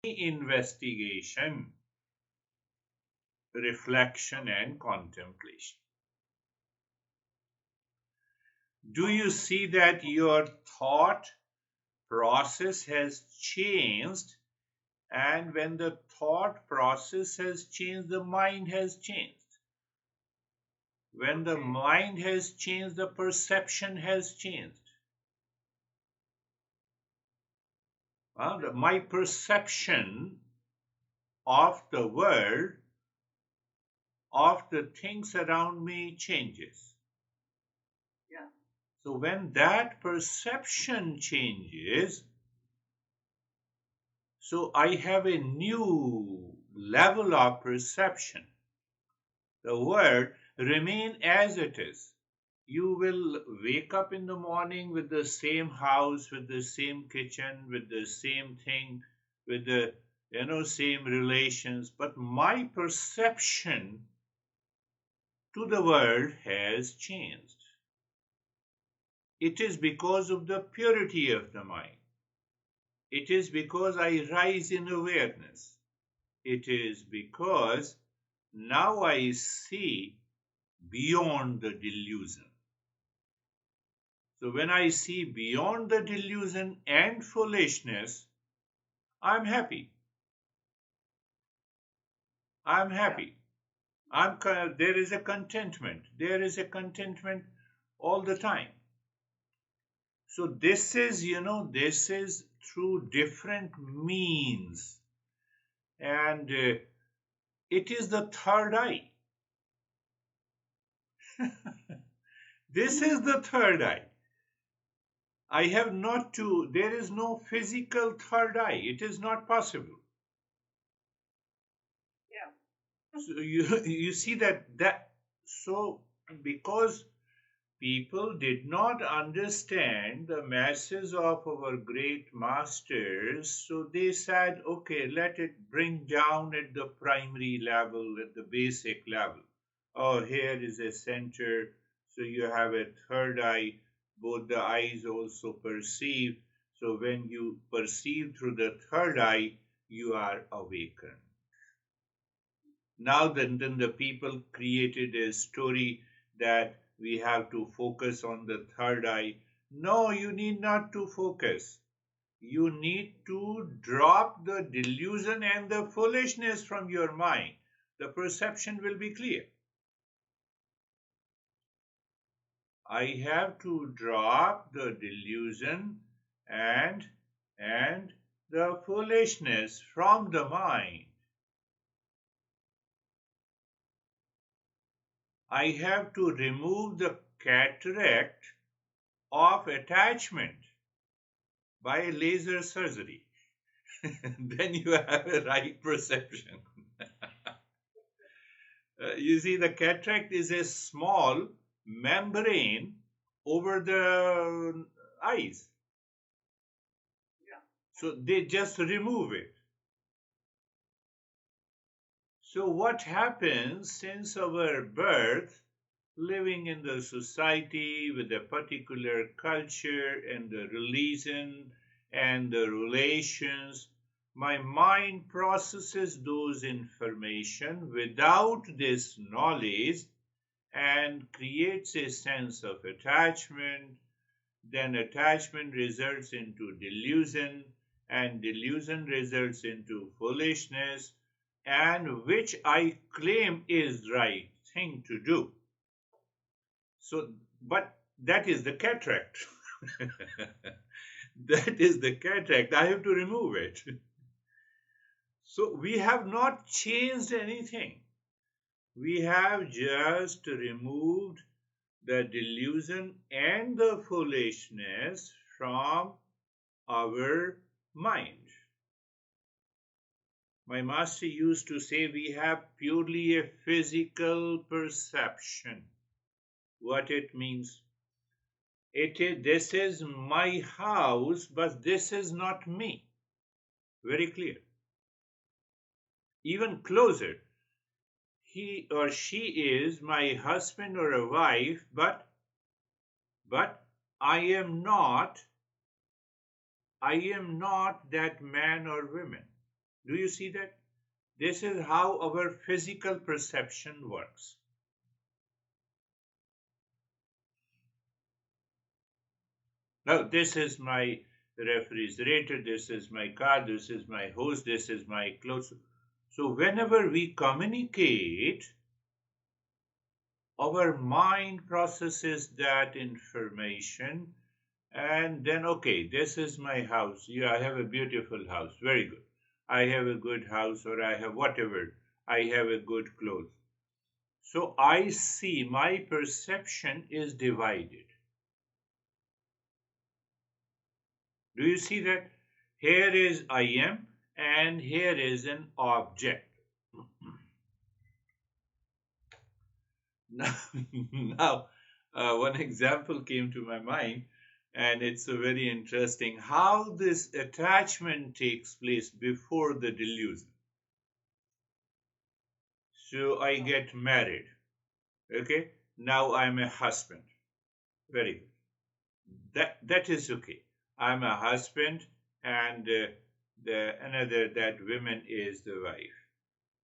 investigation, reflection, and contemplation. Do you see that your thought process has changed? And when the thought process has changed, the mind has changed. When the mind has changed, the perception has changed. My perception of the world, of the things around me changes. Yeah. So when that perception changes, so I have a new level of perception. The world remain as it is. You will wake up in the morning with the same house, with the same kitchen, with the same thing, with the same relations, but my perception to the world has changed. It is because of the purity of the mind. It is because I rise in awareness. It is because now I see beyond the delusion. So when I see beyond the delusion and foolishness, I'm happy. I'm happy. There is a contentment. There is a contentment all the time. So this is through different means. And it is the third eye. This is the third eye. I have not to, there is no physical third eye. It is not possible. Yeah. So you see so because people did not understand the masses of our great masters, so they said, okay, let it bring down at the primary level, at the basic level. Oh, here is a center, so you have a third eye, both the eyes also perceive. So when you perceive through the third eye, you are awakened. Now then the people created a story that we have to focus on the third eye. No, you need not to focus. You need to drop the delusion and the foolishness from your mind. The perception will be clear. I have to drop the delusion and the foolishness from the mind. I have to remove the cataract of attachment by laser surgery. Then you have a right perception. You see, the cataract is a small membrane over the eyes. Yeah. So they just remove it. So what happens since our birth, living in the society with a particular culture and the religion and the relations, my mind processes those information without this knowledge and creates a sense of attachment. Then attachment results into delusion, and delusion results into foolishness, and which I claim is right thing to do. So, but that is the cataract. That is the cataract. I have to remove it. So we have not changed anything. We have just removed the delusion and the foolishness from our mind. My master used to say we have purely a physical perception. What it means? This is my house, but this is not me. Very clear. Even closer, he or she is my husband or a wife, but I am not that man or woman. Do you see that? This is how our physical perception works. Now, this is my refrigerator, this is my car, this is my house, this is my clothes. So, whenever we communicate, our mind processes that information and then, okay, this is my house. Yeah, I have a beautiful house. Very good. I have a good house, or I have whatever. I have a good clothes. So I see my perception is divided. Do you see that? Here is I am, and here is an object. Now, now one example came to my mind, and it's a very interesting how this attachment takes place before the delusion. So I get married. Okay, now I'm a husband. Very good. That is okay. I'm a husband, and the another that woman is the wife.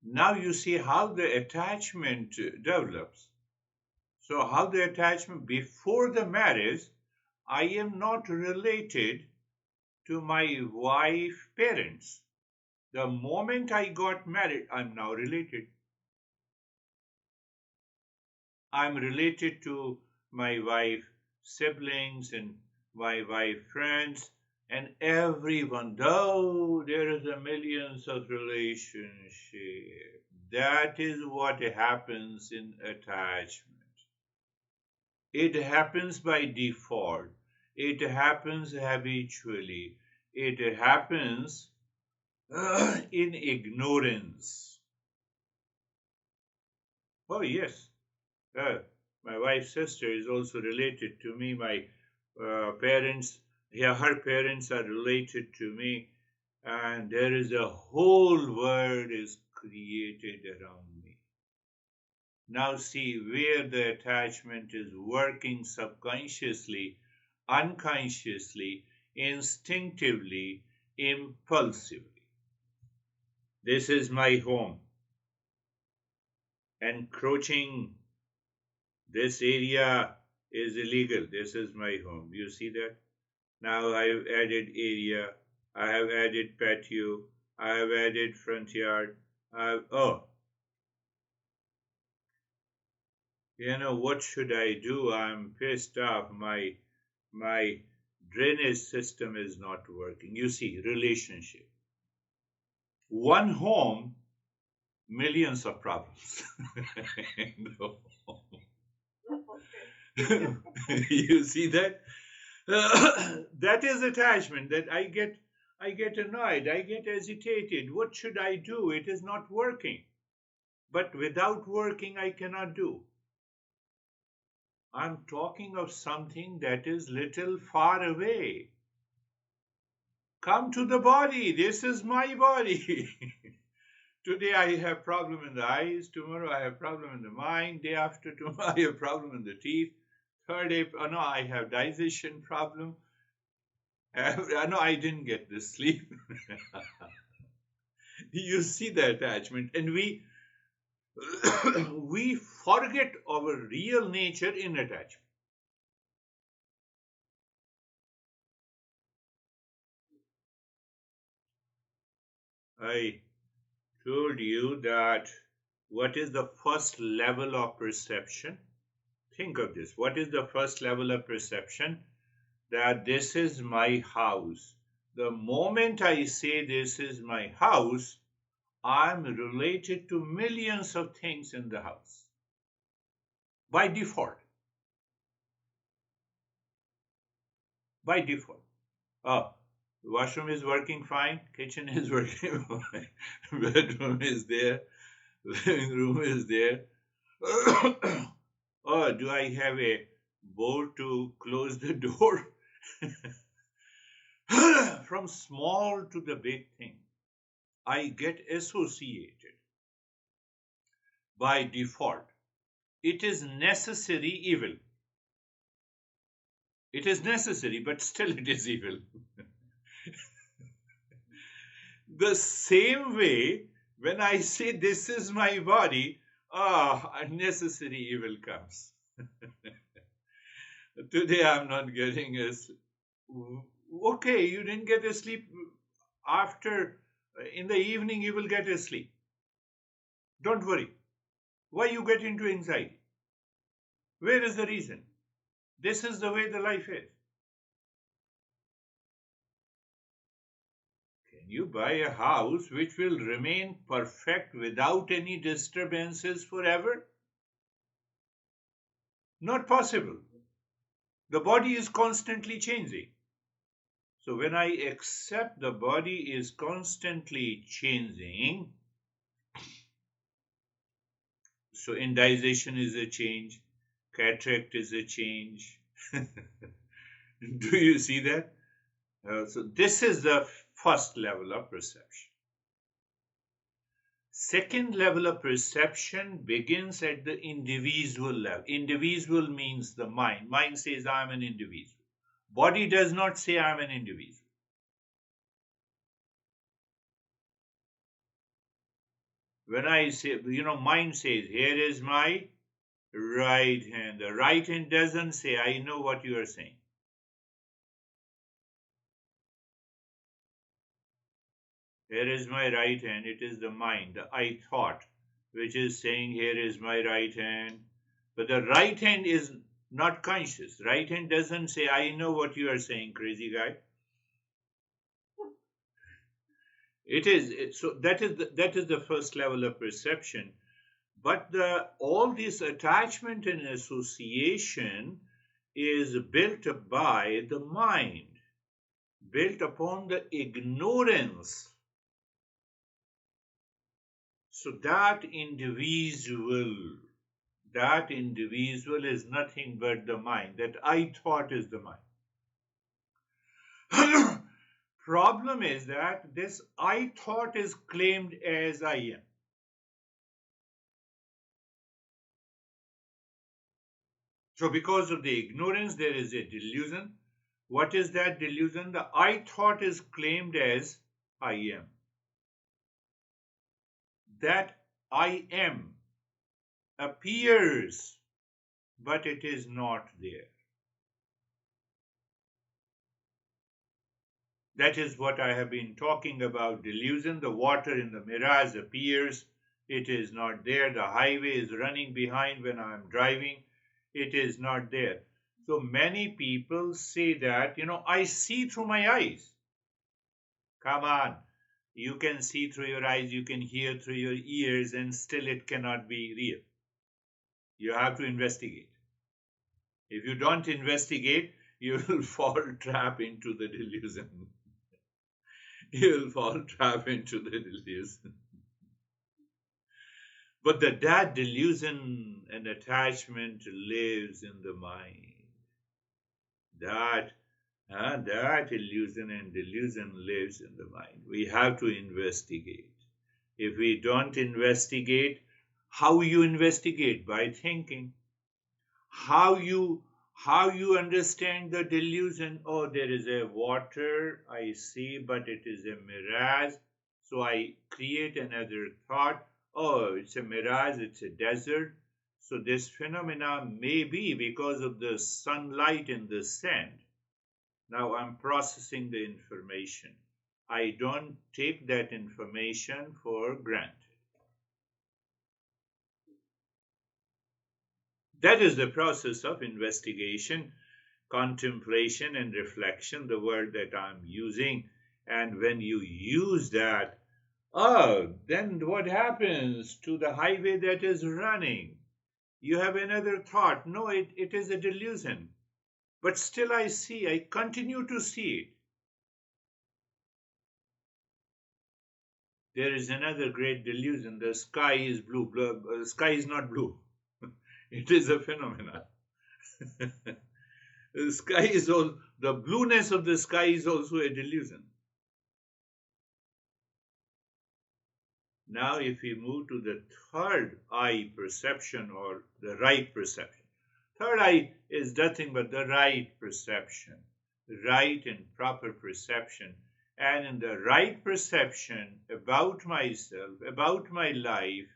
Now you see how the attachment develops. So how the attachment before the marriage, I am not related to my wife parents. The moment I got married, I'm now related. I'm related to my wife siblings and my wife friends and everyone. Though there is a millions of relationship. That is what happens in attachment. It happens by default. It happens habitually. It happens in ignorance. Oh, yes. Uh, my wife's sister is also related to me. My parents, yeah, her parents are related to me. And there is a whole world is created around me. Now see where the attachment is working subconsciously, unconsciously, instinctively, impulsively. This is my home. Encroaching this area is illegal. This is my home. You see that? Now I have added area. I have added patio. I have added front yard. Oh, what should I do? I'm pissed off. My drainage system is not working. You see, relationship. One home, millions of problems. You see that? That is attachment that I get annoyed, I get agitated. What should I do? It is not working. But without working, I cannot do. I'm talking of something that is little far away. Come to the body. This is my body. Today I have problem in the eyes. Tomorrow I have problem in the mind. Day after tomorrow I have problem in the teeth. Third day, oh no, I have digestion problem. No, I didn't get the sleep. You see the attachment, and we we forget our real nature in attachment. I told you that what is the first level of perception? Think of this. What is the first level of perception? That this is my house. The moment I say this is my house, I'm related to millions of things in the house by default. By default. Oh, washroom is working fine, kitchen is working fine, bedroom is there, living room is there. Oh, do I have a bolt to close the door? From small to the big thing, I get associated by default. It is necessary evil. It is necessary, but still it is evil. The same way, when I say this is my body, unnecessary evil comes. Today I'm not getting a okay, you didn't get a sleep after in the evening you will get a sleep. Don't worry. Why you get into anxiety? Where is the reason? This is the way the life is. Can you buy a house which will remain perfect without any disturbances forever? Not possible. The body is constantly changing. So when I accept the body is constantly changing, so indigestion is a change, cataract is a change. Do you see that? So this is the first level of perception. Second level of perception begins at the individual level. Individual means the mind. Mind says, I'm an individual. Body does not say, I'm an individual. When I say, mind says, here is my right hand. The right hand doesn't say, I know what you are saying. Here is my right hand. It is the mind, the I thought, which is saying, here is my right hand. But the right hand is not conscious. Right hand doesn't say, I know what you are saying, crazy guy. So that is the first level of perception. But all this attachment and association is built by the mind, built upon the ignorance. So that individual is nothing but the mind. That I thought is the mind. Problem is that this I thought is claimed as I am. So because of the ignorance, there is a delusion. What is that delusion? The I thought is claimed as I am. That I am appears, but it is not there. That is what I have been talking about, delusion. The water in the mirage appears, it is not there. The highway is running behind when I am driving, it is not there. So many people say that, I see through my eyes. Come on, you can see through your eyes, you can hear through your ears, and still it cannot be real. You have to investigate. If you don't investigate, you will fall trap into the delusion. You will fall trap into the delusion. But that delusion and attachment lives in the mind. That illusion and delusion lives in the mind. We have to investigate. If we don't investigate, how you investigate? By thinking. How you understand the delusion? Oh, there is a water I see, but it is a mirage. So I create another thought. Oh, it's a mirage, it's a desert. So this phenomena may be because of the sunlight in the sand. Now I'm processing the information. I don't take that information for granted. That is the process of investigation, contemplation, and reflection, the word that I'm using. And when you use that, then what happens to the highway that is running? You have another thought. No, it is a delusion. But still I continue to see it. There is another great delusion. The sky is blue. Sky is not blue. It is a phenomenon. The sky is all, the blueness of the sky is also a delusion. Now, if we move to the third eye perception or the right perception, third eye is nothing but the right perception, right and proper perception. and in the right perception about myself, about my life,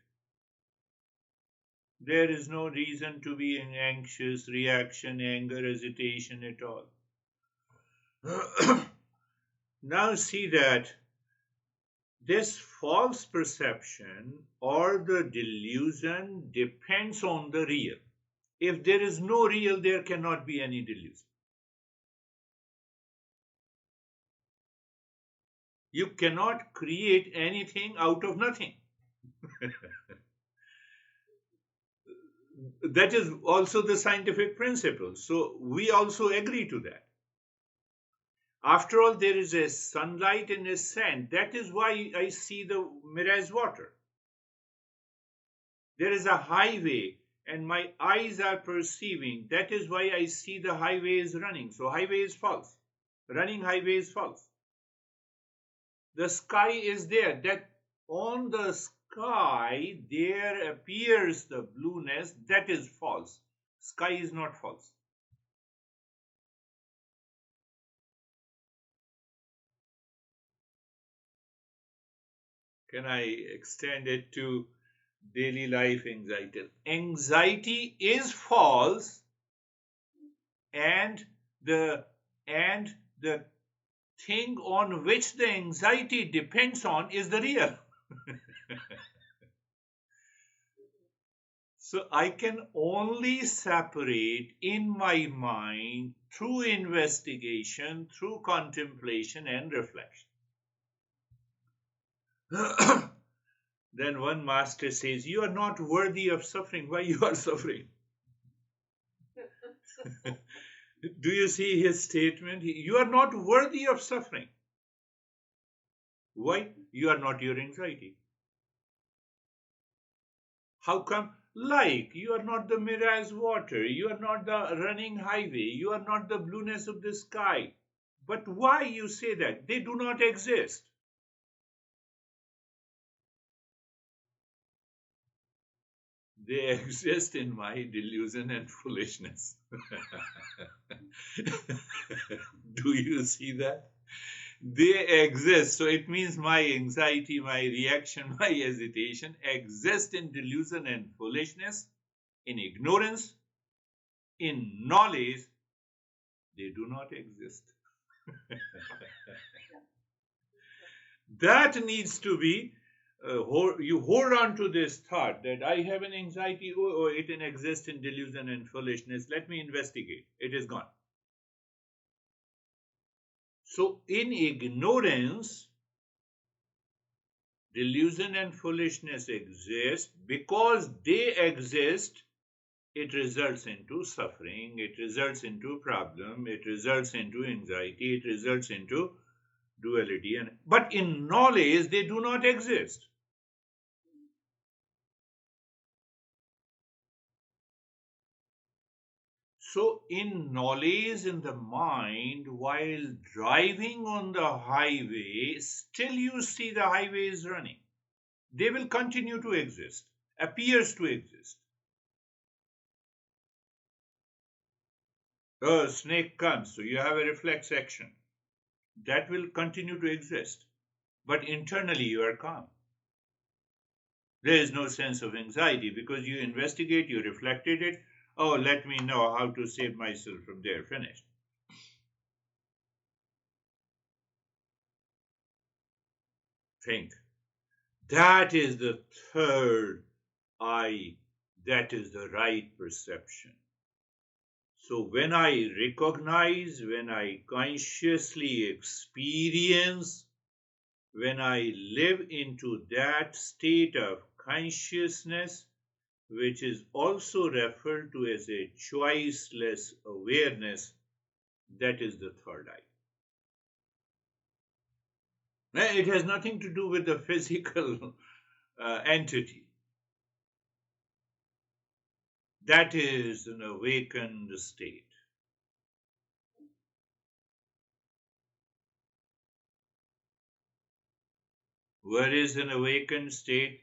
there is no reason to be in anxious reaction, anger, hesitation at all. Now see that this false perception or the delusion depends on the real. If there is no real, there cannot be any delusion. You cannot create anything out of nothing. That is also the scientific principle. So we also agree to that. After all, there is a sunlight and a sand. That is why I see the mirage water. There is a highway and my eyes are perceiving. That is why I see the highway is running. So highway is false. Running highway is false. The sky is there. That on the sky there appears the blueness. That is false. Sky is not false. Can I extend it to daily life anxiety? Anxiety is false, and the and the thing on which the anxiety depends on is the real. So I can only separate in my mind through investigation, through contemplation and reflection. Then one master says, "You are not worthy of suffering. Why you are suffering?" Do you see his statement? You are not worthy of suffering. Why? You are not your anxiety. How come? Like, you are not the mirage water, you are not the running highway, you are not the blueness of the sky. But why you say that? They do not exist. They exist in my delusion and foolishness. Do you see that? They exist. So it means my anxiety, my reaction, my hesitation exist in delusion and foolishness, in ignorance, in knowledge. They do not exist. That needs to be, you hold on to this thought that I have an anxiety, or it exists in delusion and foolishness. Let me investigate. It is gone. So in ignorance, delusion and foolishness exist. Because they exist, it results into suffering, it results into problem, it results into anxiety, it results into duality. But in knowledge, they do not exist. So in knowledge in the mind, while driving on the highway, still you see the highway is running. They will continue to exist, appears to exist. A snake comes, so you have a reflex action. That will continue to exist. But internally you are calm. There is no sense of anxiety because you investigate, you reflected it. Oh, let me know how to save myself from there. Finished. Think. That is the third eye. That is the right perception. So when I recognize, when I consciously experience, when I live into that state of consciousness, which is also referred to as a choiceless awareness, that is the third eye. It has nothing to do with the physical entity. That is an awakened state. Where is an awakened state?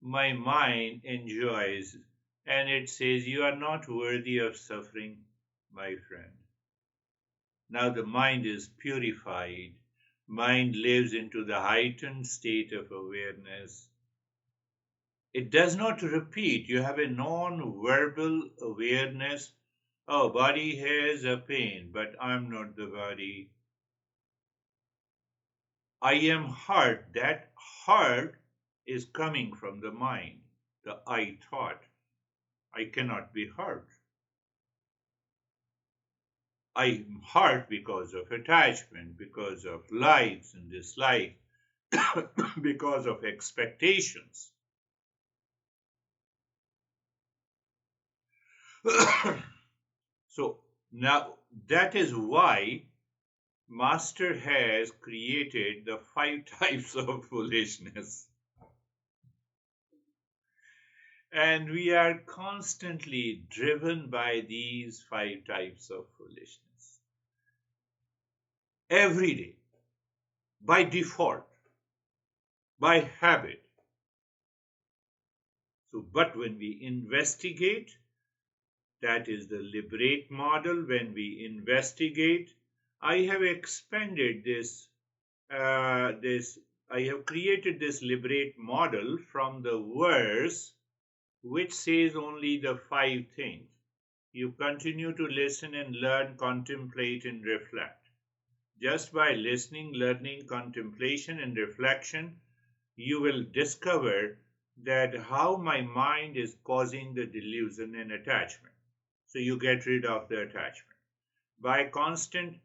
My mind enjoys, and it says, "You are not worthy of suffering, my friend." Now the mind is purified, Mind lives into the heightened state of awareness. It does not repeat. You have a non-verbal awareness. Oh, body has a pain, but I'm not the body. I am hurt. That hurt is coming from the mind, the I thought. I cannot be hurt. I am hurt because of attachment, because of likes and dislikes, because of expectations. So now that is why Master has created the five types of foolishness. And we are constantly driven by these five types of foolishness. Every day, by default, by habit. So, but when we investigate, that is the liberate model. When we investigate, I have expanded I have created this liberate model from the verse which says only the five things. You continue to listen and learn, contemplate, and reflect. Just by listening, learning, contemplation, and reflection, you will discover that how my mind is causing the delusion and attachment. So you get rid of the attachment. By constant,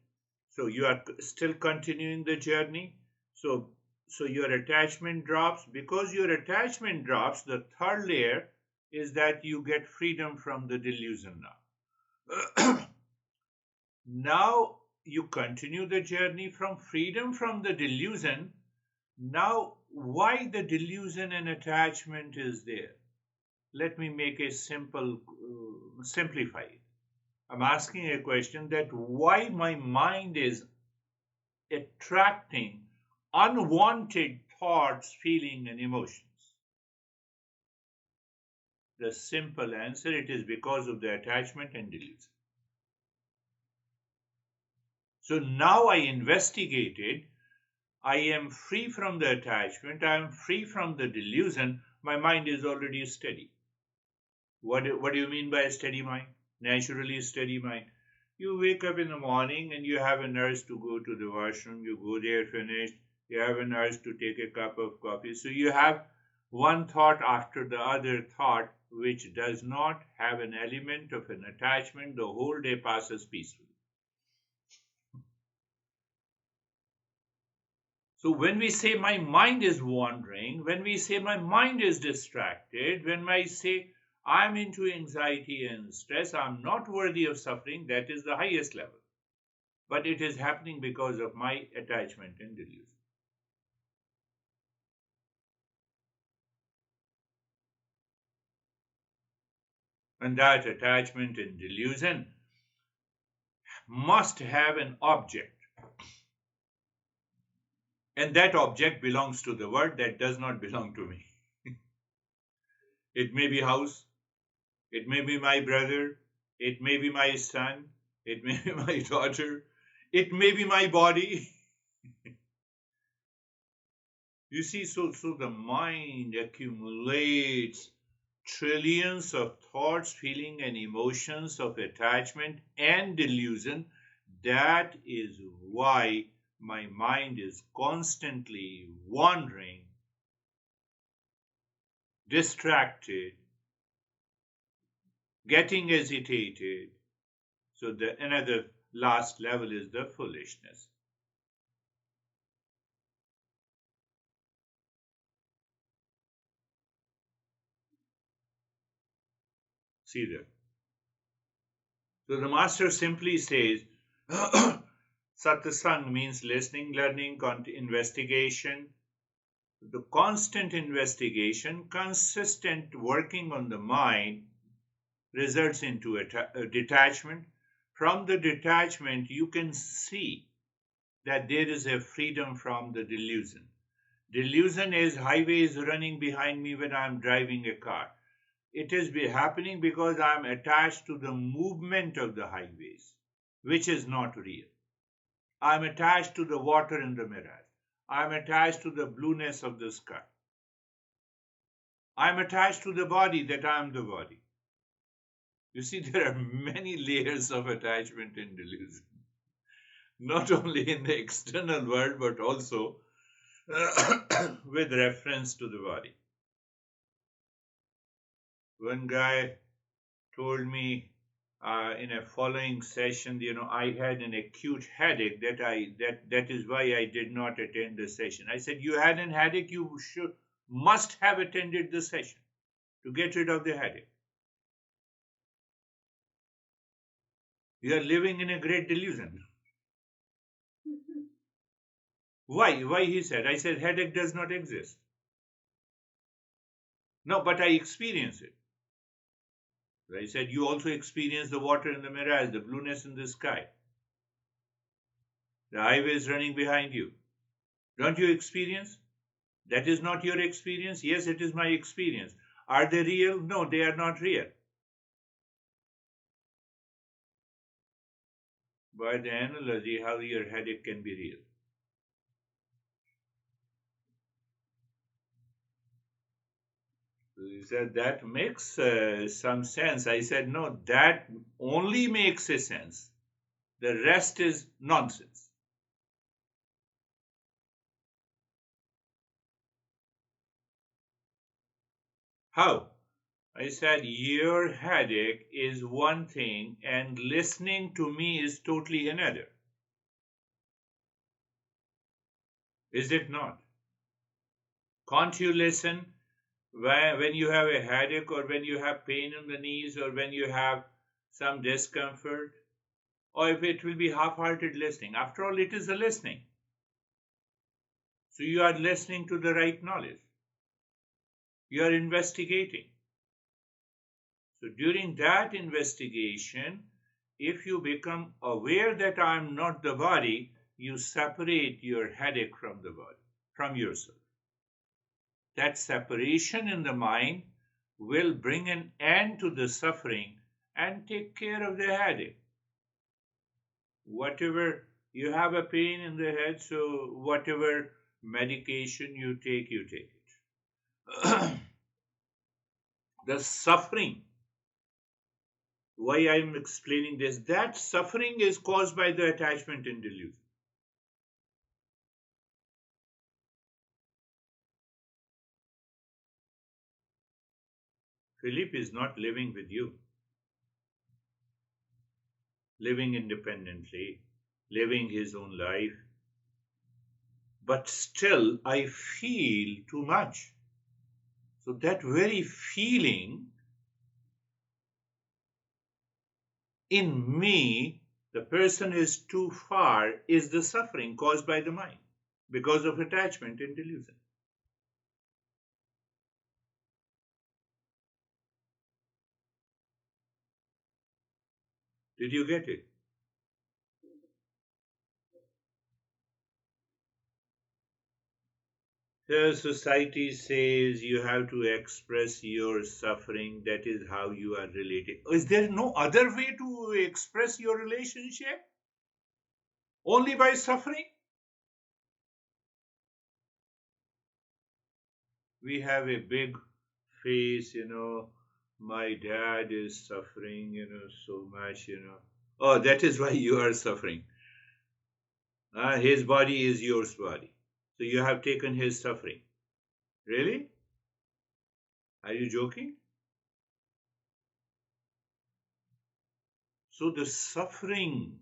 so you are still continuing the journey. So your attachment drops. Because your attachment drops, the third layer is that you get freedom from the delusion now. Now you continue the journey from freedom from the delusion. Now, why the delusion and attachment is there? Let me make a simplify it. I'm asking a question that why my mind is attracting unwanted thoughts, feeling, and emotions. The simple answer, it is because of the attachment and delusion. So now I investigated, I am free from the attachment, I am free from the delusion, my mind is already steady. What do you mean by a steady mind? Naturally steady mind. You wake up in the morning and you have an urge to go to the washroom, you go there, finish, you have an urge to take a cup of coffee. So you have one thought after the other thought which does not have an element of an attachment. The whole day passes peacefully. So when we say my mind is wandering, when we say my mind is distracted, when I say I'm into anxiety and stress, I'm not worthy of suffering, that is the highest level. But it is happening because of my attachment and delusion. And that attachment and delusion must have an object. And that object belongs to the word that does not belong to me. It may be house, it may be my brother, it may be my son, it may be my daughter, it may be my body. You see, so the mind accumulates trillions of thoughts, feelings, and emotions of attachment and delusion. That is why my mind is constantly wandering, distracted, getting agitated. So the another last level is the foolishness. See there. So the master simply says, Satsang means listening, learning, investigation. The constant investigation, consistent working on the mind results into a detachment. From the detachment, you can see that there is a freedom from the delusion. Delusion is highways running behind me when I'm driving a car. It is happening because I'm attached to the movement of the highways, which is not real. I'm attached to the water in the mirage. I'm attached to the blueness of the sky. I'm attached to the body that I'm the body. You see, there are many layers of attachment in delusion, not only in the external world, but also with reference to the body. One guy told me in a following session, I had an acute headache that is why I did not attend the session. I said, you had an headache, you must have attended the session to get rid of the headache. You are living in a great delusion. Why? Why, he said. I said, headache does not exist. No, but I experience it. I said, you also experience the water in the mirage, the blueness in the sky. The highway is running behind you. Don't you experience? That is not your experience? Yes, it is my experience. Are they real? No, they are not real. By the analogy, how your headache can be real? So he said, that makes some sense. I said, no, that only makes a sense. The rest is nonsense. How? I said, your headache is one thing and listening to me is totally another. Is it not? Can't you listen when you have a headache or when you have pain in the knees or when you have some discomfort? Or if it will be half-hearted listening. After all, it is a listening. So you are listening to the right knowledge. You are investigating. So during that investigation, if you become aware that I am not the body, you separate your headache from the body, from yourself. That separation in the mind will bring an end to the suffering and take care of the headache. Whatever you have a pain in the head, so whatever medication you take it. The suffering, why I'm explaining this, that suffering is caused by the attachment and delusion. Philip is not living with you, living independently, living his own life, but still I feel too much. So that very feeling in me, the person is too far, is the suffering caused by the mind because of attachment and delusion. Did you get it? The society says you have to express your suffering. That is how you are related. Is there no other way to express your relationship? Only by suffering? We have a big face. My dad is suffering, so much. Oh, that is why you are suffering. His body is your body. So you have taken his suffering. Really? Are you joking? So the suffering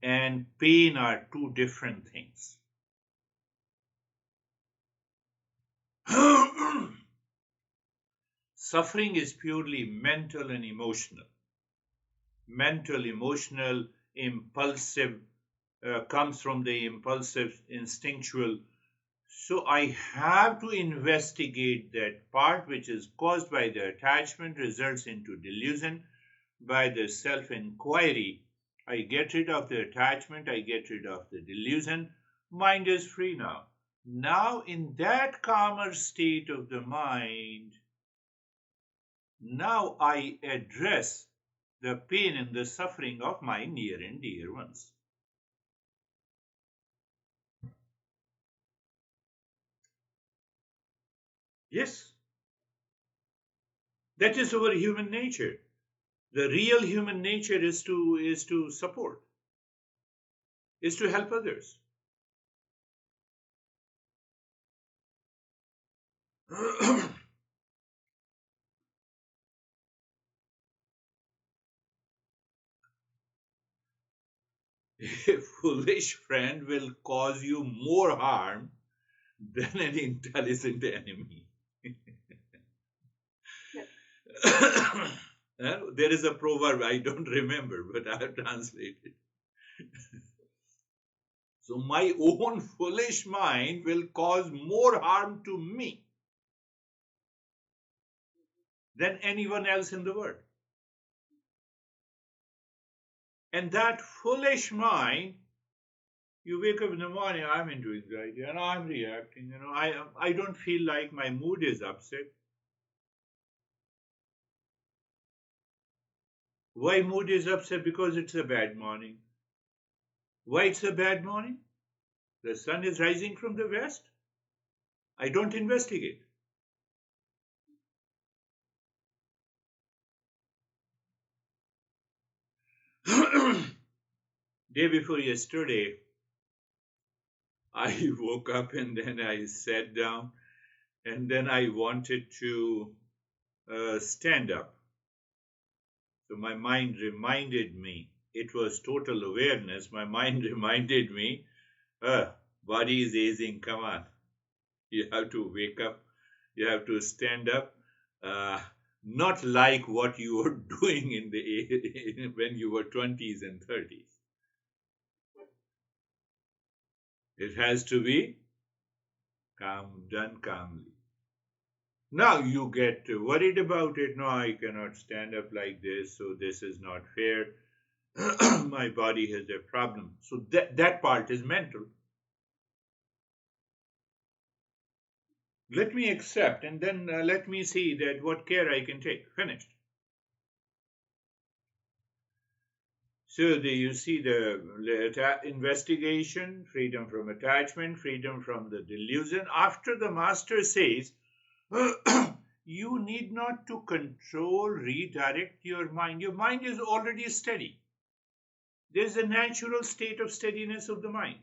and pain are two different things. Suffering is purely mental and emotional. Mental, emotional, impulsive, comes from the impulsive, instinctual. So I have to investigate that part which is caused by the attachment, results into delusion. By the self-inquiry, I get rid of the attachment, I get rid of the delusion. Mind is free now. Now, in that calmer state of the mind, now I address the pain and the suffering of my near and dear ones. Yes, that is our human nature. The real human nature is to support, is to help others. A foolish friend will cause you more harm than an intelligent enemy. There is a proverb, I don't remember, but I have translated. So, my own foolish mind will cause more harm to me than anyone else in the world. And that foolish mind, you wake up in the morning, I'm into anxiety and I'm reacting. I don't feel like my mood is upset. Why mood is upset? Because it's a bad morning. Why it's a bad morning? The sun is rising from the west. I don't investigate. Day before yesterday, I woke up and then I sat down and then I wanted to stand up. So my mind reminded me, it was total awareness. My mind reminded me, body is aging, come on. You have to wake up, you have to stand up. Uh, Not like what you were doing when you were 20s and 30s. It has to be done calmly. Now you get worried about it. No, I cannot stand up like this, so this is not fair. My body has a problem. So that part is mental. Let me accept and then let me see that what care I can take. Finished. So you see the investigation, freedom from attachment, freedom from the delusion. After the master says, you need not to control, redirect your mind. Your mind is already steady. There's a natural state of steadiness of the mind.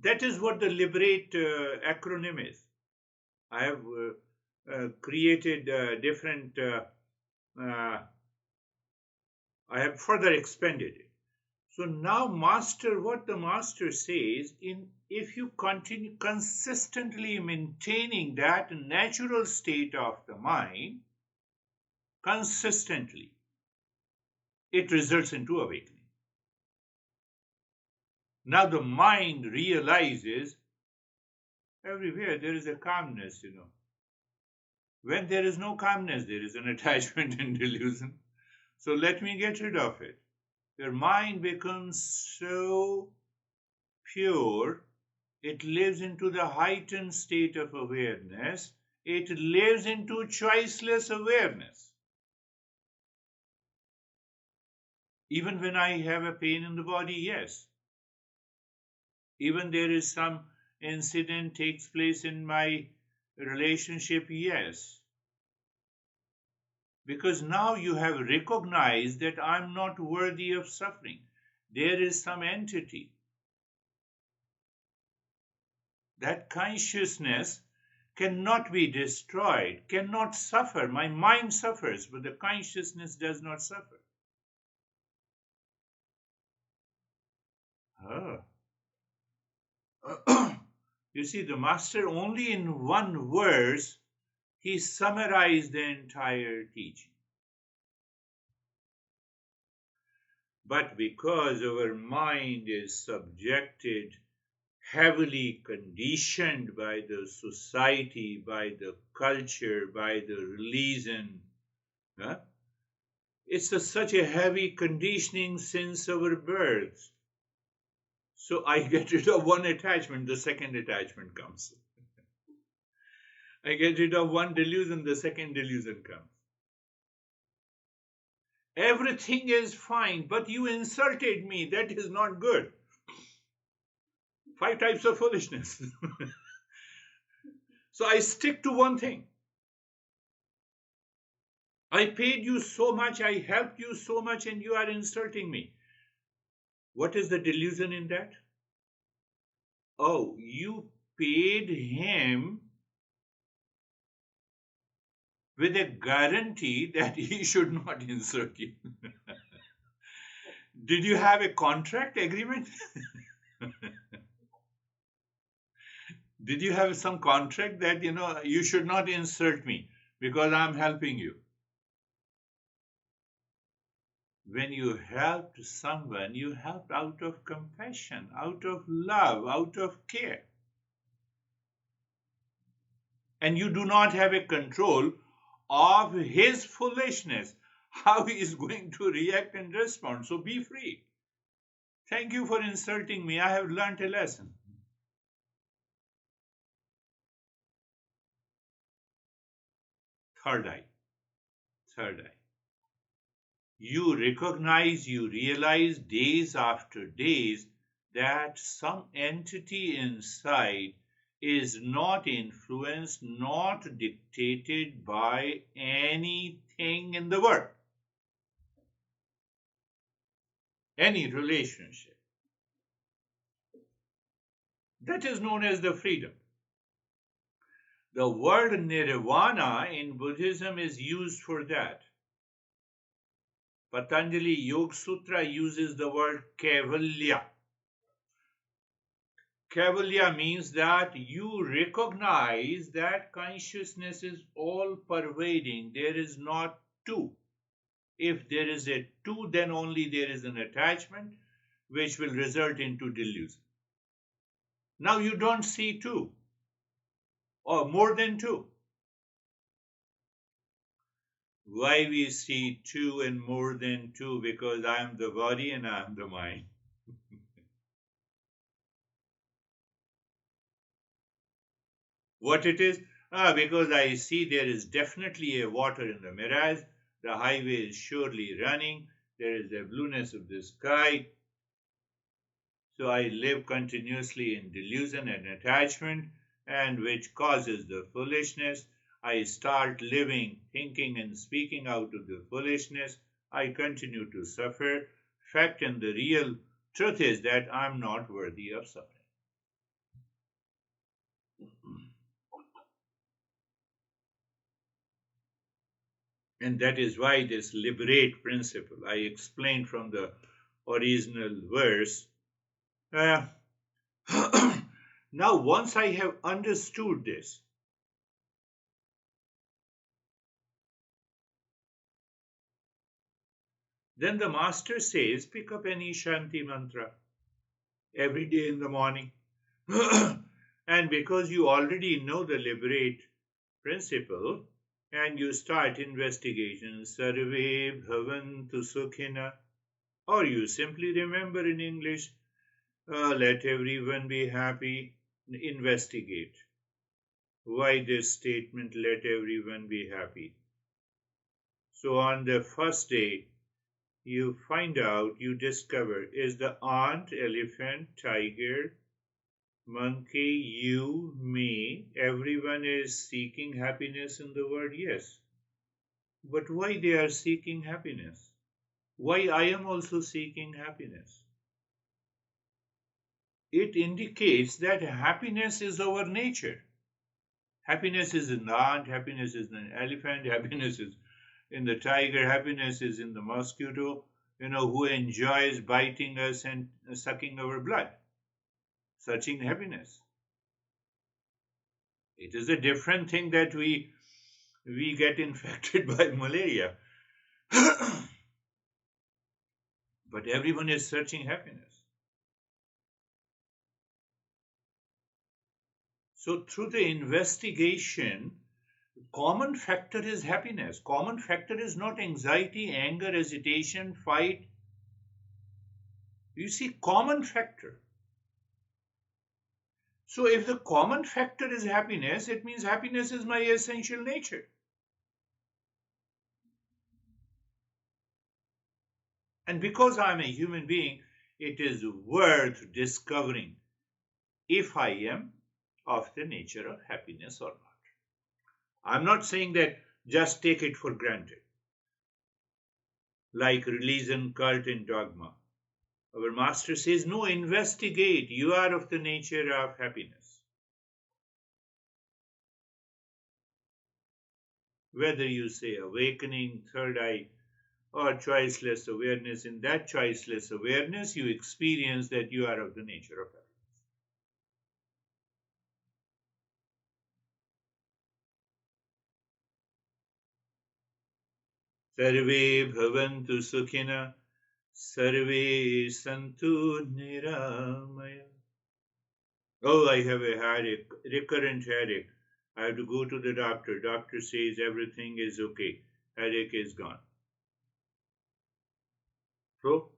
That is what the Liberate acronym is. I have created different, I have further expanded it. So now, what the master says, if you continue consistently maintaining that natural state of the mind, consistently, it results into awakening. Now the mind realizes everywhere there is a calmness. When there is no calmness, there is an attachment and delusion. So let me get rid of it. Your mind becomes so pure, it lives into the heightened state of awareness. It lives into choiceless awareness. Even when I have a pain in the body, yes. Even there is some incident takes place in my relationship, yes. Because now you have recognized that I'm not worthy of suffering. There is some entity. That consciousness cannot be destroyed, cannot suffer. My mind suffers, but the consciousness does not suffer. Ah. You see, the master only in one verse, he summarized the entire teaching. But because our mind is subjected, heavily conditioned by the society, by the culture, by the religion, huh? It's such a heavy conditioning since our birth. So I get rid of one attachment, the second attachment comes. I get rid of one delusion, the second delusion comes. Everything is fine, but you insulted me. That is not good. 5 types of foolishness. So I stick to one thing. I paid you so much, I helped you so much, and you are insulting me. What is the delusion in that? Oh, you paid him with a guarantee that he should not insult you. Did you have a contract agreement? Did you have some contract that, you should not insult me because I'm helping you? When you helped someone, you helped out of compassion, out of love, out of care. And you do not have a control of his foolishness, how he is going to react and respond. So be free. Thank you for insulting me. I have learned a lesson. Third eye. Third eye. You recognize, you realize days after days that some entity inside is not influenced, not dictated by anything in the world, any relationship. That is known as the freedom. The word nirvana in Buddhism is used for that. Patanjali Yoga Sutra uses the word kaivalya. Kaivalya means that you recognize that consciousness is all pervading. There is not two. If there is a two, then only there is an attachment which will result into delusion. Now you don't see two or more than two. Why we see two and more than two? Because I am the body and I am the mind. What it is? Because I see there is definitely a water in the mirage. The highway is surely running. There is a blueness of the sky. So I live continuously in delusion and attachment, and which causes the foolishness. I start living, thinking, and speaking out of the foolishness. I continue to suffer. Fact and the real truth is that I'm not worthy of suffering. And that is why this liberate principle, I explained from the original verse. Uh, Now, once I have understood this, then the master says, pick up any Shanti mantra every day in the morning. And because you already know the liberate principle, and you start investigation, Sarve Bhavantu Sukhina, or you simply remember in English, let everyone be happy, investigate. Why this statement, let everyone be happy? So on the first day, you find out, you discover, is the ant, elephant, tiger, monkey, you, me, everyone is seeking happiness in the world? Yes. But why they are seeking happiness? Why I am also seeking happiness? It indicates that happiness is our nature. Happiness is in the ant, happiness is in the elephant, happiness is in the tiger, happiness is in the mosquito, who enjoys biting us and sucking our blood, searching happiness. It is a different thing that we get infected by malaria. But everyone is searching happiness. So through the investigation, common factor is happiness. Common factor is not anxiety, anger, hesitation, fight. You see, common factor. So if the common factor is happiness, it means happiness is my essential nature. And because I'm a human being, it is worth discovering if I am of the nature of happiness or not. I'm not saying that just take it for granted, like religion, cult, and dogma. Our master says, no, investigate. You are of the nature of happiness. Whether you say awakening, third eye, or choiceless awareness, in that choiceless awareness, you experience that you are of the nature of happiness. Sarve bhavantu sukhina, sarve santu niramaya. Oh, I have a headache, recurrent headache. I have to go to the doctor. Doctor says everything is okay. Headache is gone. So,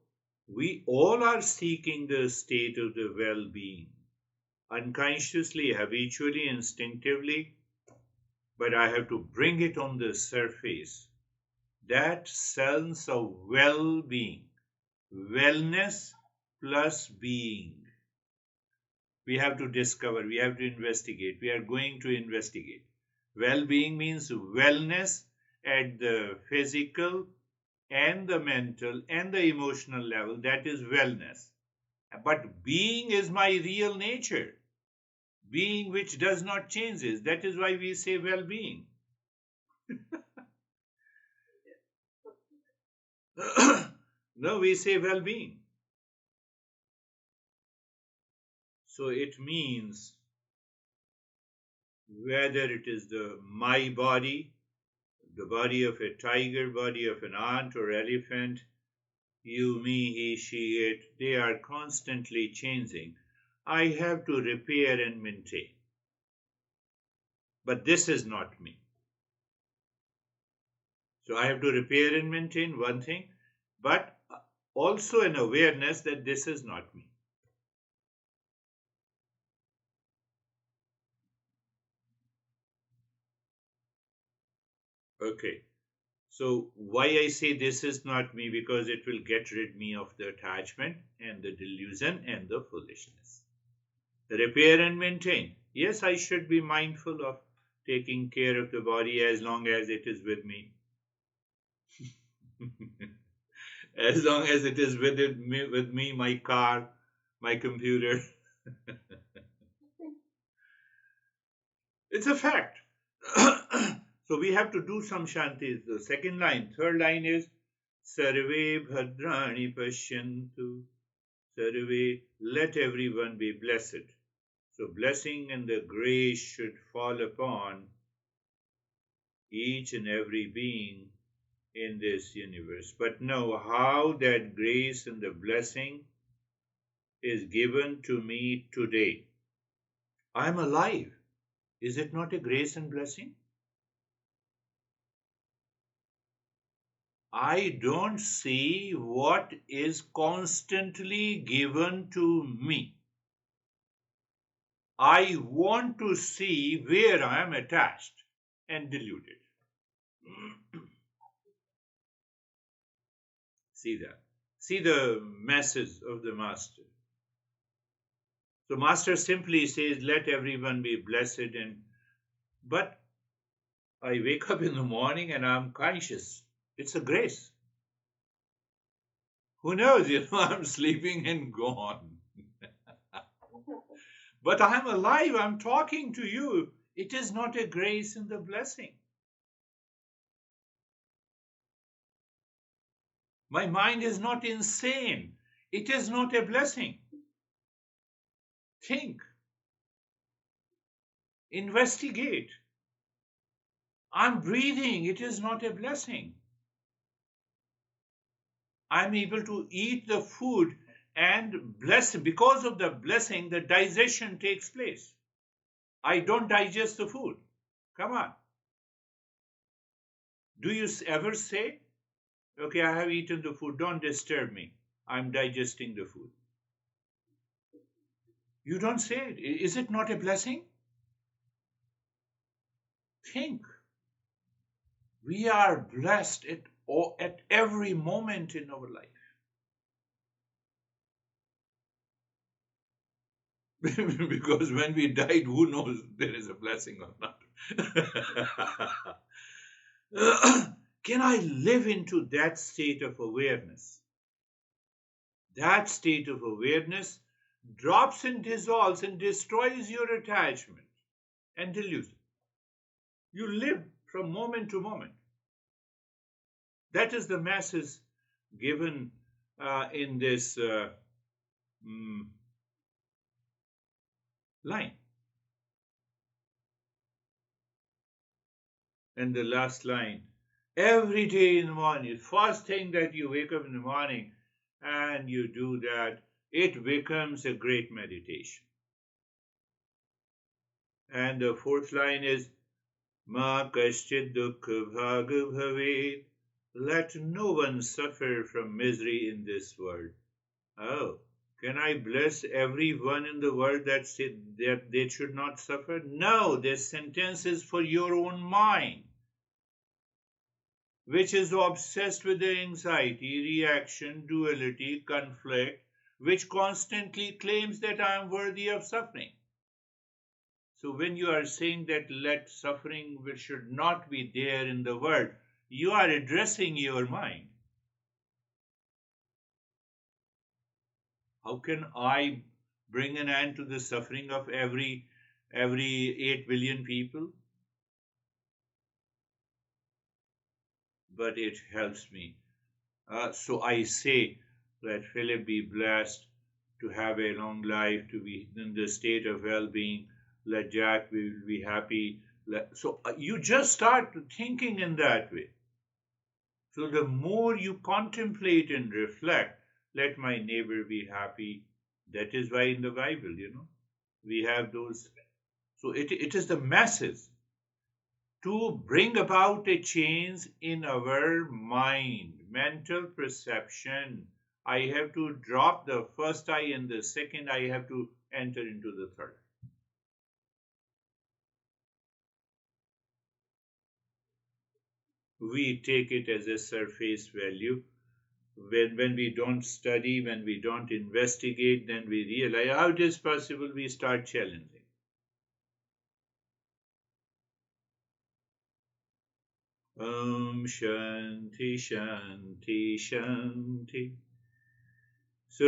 we all are seeking the state of the well being, unconsciously, habitually, instinctively, but I have to bring it on the surface. That sense of well being, wellness plus being. We have to discover, we have to investigate. We are going to investigate. Well being means wellness at the physical and the mental and the emotional level. That is wellness. But being is my real nature. Being which does not change. That is why we say well being. No, we say well being. So it means whether it is my body, the body of a tiger, body of an ant or elephant, you, me, he, she, it, they are constantly changing. I have to repair and maintain. But this is not me. So I have to repair and maintain one thing, but also an awareness that this is not me. Okay. So why I say this is not me, because it will get rid me of the attachment and the delusion and the foolishness. The repair and maintain. Yes, I should be mindful of taking care of the body as long as it is with me. As long as it is with me, my car, my computer. It's a fact. So we have to do some shanti. The second line, third line is Sarve Bhadrani Pashyantu. Sarve, let everyone be blessed. So blessing and the grace should fall upon each and every being in this universe. But know how that grace and the blessing is given to me today. I'm alive. Is it not a grace and blessing? I don't see what is constantly given to me. I want to see where I am attached and deluded. See that. See the message of the Master. So Master simply says, let everyone be blessed, but I wake up in the morning and I'm conscious. It's a grace. Who knows, I'm sleeping and gone. But I'm alive, I'm talking to you. It is not a grace and the blessing. My mind is not insane. It is not a blessing. Think, investigate. I'm breathing. It is not a blessing. I'm able to eat the food and bless. Because of the blessing, the digestion takes place. I don't digest the food. Come on. Do you ever say, okay, I have eaten the food, don't disturb me. I'm digesting the food. You don't say it. Is it not a blessing? Think. We are blessed at every moment in our life. Because when we died, who knows there is a blessing or not? Can I live into that state of awareness? That state of awareness drops and dissolves and destroys your attachment and delusion. You live from moment to moment. That is the message given in this mm, line. And the last line, every day in the morning, first thing that you wake up in the morning and you do that, it becomes a great meditation. And the fourth line is, Ma kaschid dukkha bhaga bhavet. Let no one suffer from misery in this world. Oh, can I bless everyone in the world that said that they should not suffer? No, this sentence is for your own mind, which is obsessed with the anxiety, reaction, duality, conflict, which constantly claims that I am worthy of suffering. So when you are saying that let suffering should not be there in the world, you are addressing your mind. How can I bring an end to the suffering of every 8 billion people? But it helps me. So I say, let Philip be blessed to have a long life, to be in the state of well-being. Let Jack be happy. So you just start thinking in that way. So the more you contemplate and reflect, let my neighbor be happy. That is why in the Bible, we have those. So it is the message to bring about a change in our mind, mental perception. I have to drop the first eye and the second I have to enter into the third. We take it as a surface value. When we don't study, when we don't investigate, then we realize how it is possible, we start challenging. Om Shanti Shanti Shanti. So,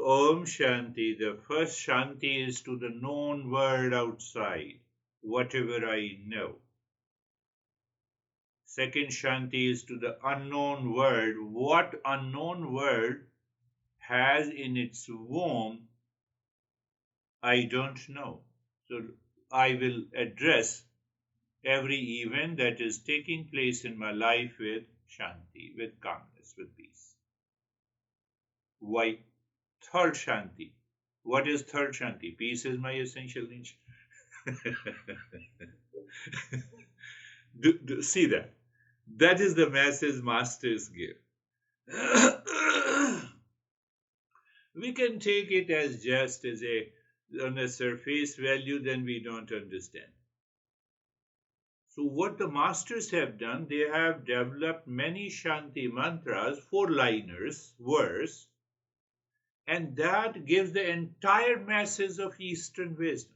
Om Shanti, the first Shanti is to the known world outside, whatever I know. Second Shanti is to the unknown world, what unknown world has in its womb, I don't know. So, I will address every event that is taking place in my life with Shanti, with calmness, with peace. Why? Third Shanti. What is third Shanti? Peace is my essential nature. See that? That is the message masters give. We can take it as just as on a surface value, then we don't understand. So what the masters have done, they have developed many Shanti mantras, four-liners, verse, and that gives the entire message of Eastern wisdom.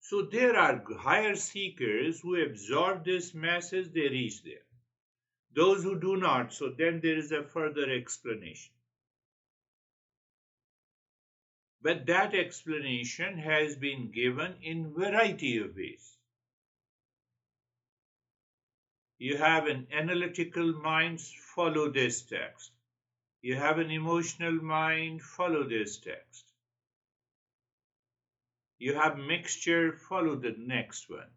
So there are higher seekers who absorb this message, they reach there. Those who do not, so then there is a further explanation. But that explanation has been given in variety of ways. You have an analytical mind, follow this text. You have an emotional mind, follow this text. You have mixture, follow the next one.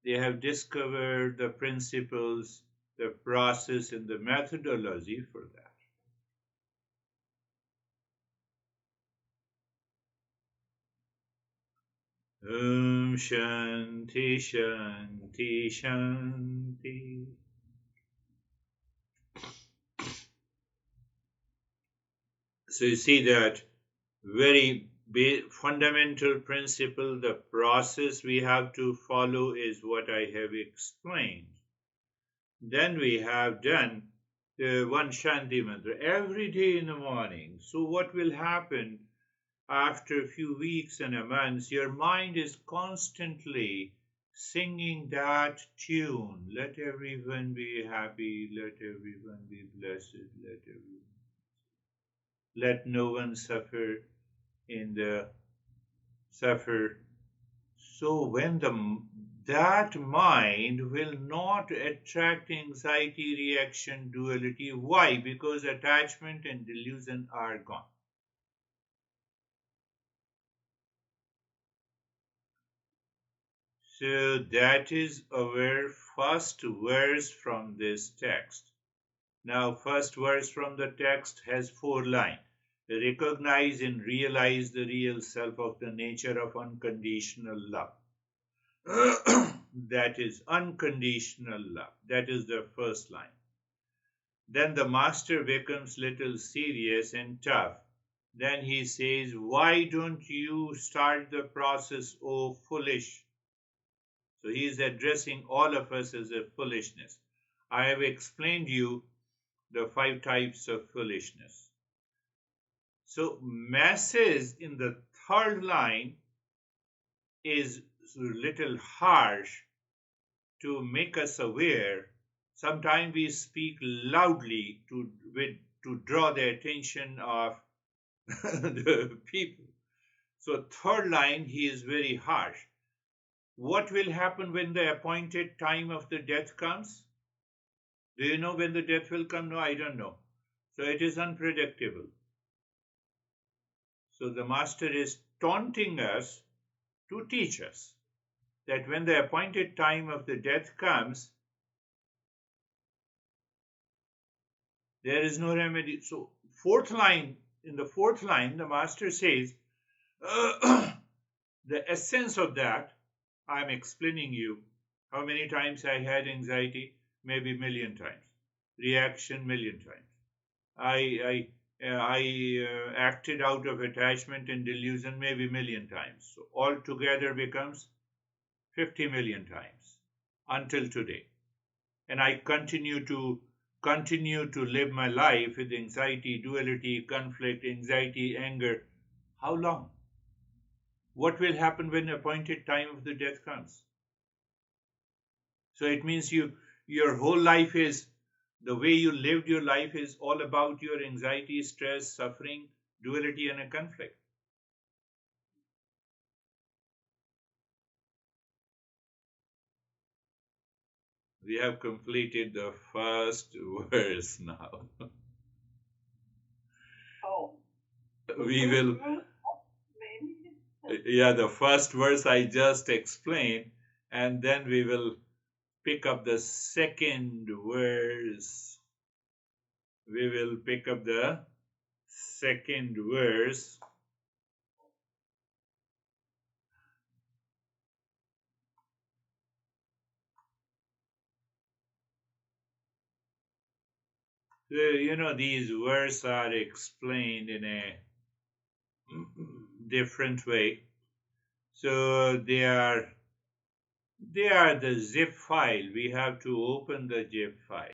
They have discovered the principles, the process, and the methodology for that. Om Shanti Shanti Shanti. So you see that very fundamental principle, the process we have to follow is what I have explained. Then we have done one Shanti mantra every day in the morning. So, what will happen after a few weeks and a month? Your mind is constantly singing that tune. Let everyone be happy, let everyone be blessed, let no one suffer in the suffer. So when that mind will not attract anxiety, reaction, duality. Why? Because attachment and delusion are gone. So that is our first verse from this text. Now, first verse from the text has 4 lines. Recognize and realize the real self of the nature of unconditional love. That is unconditional love. That is the first line. Then the master becomes little serious and tough. Then he says, why don't you start the process, oh foolish? So he is addressing all of us as a foolishness. I have explained you the 5 types of foolishness. So message in the third line is a little harsh to make us aware. Sometimes we speak loudly to draw the attention of the people. So third line, he is very harsh. What will happen when the appointed time of the death comes? Do you know when the death will come? No, I don't know. So it is unpredictable. So the master is taunting us to teach us that when the appointed time of the death comes, there is no remedy. So in the fourth line, the master says, the essence of that, I'm explaining you. How many times I had anxiety? Maybe million times. Reaction million times. I acted out of attachment and delusion maybe million times. So altogether becomes 50 million times until today. And I continue to live my life with anxiety, duality, conflict, anxiety, anger. How long? What will happen when the appointed time of the death comes? So it means your whole life is the way you lived your life is all about your anxiety, stress, suffering, duality, and a conflict. We have completed the first verse now. Oh, We will, yeah, the first verse I just explained, and then we will pick up the second verse. We will pick up the second verse. So, these verses are explained in a different way. So they are the zip file. We have to open the zip file.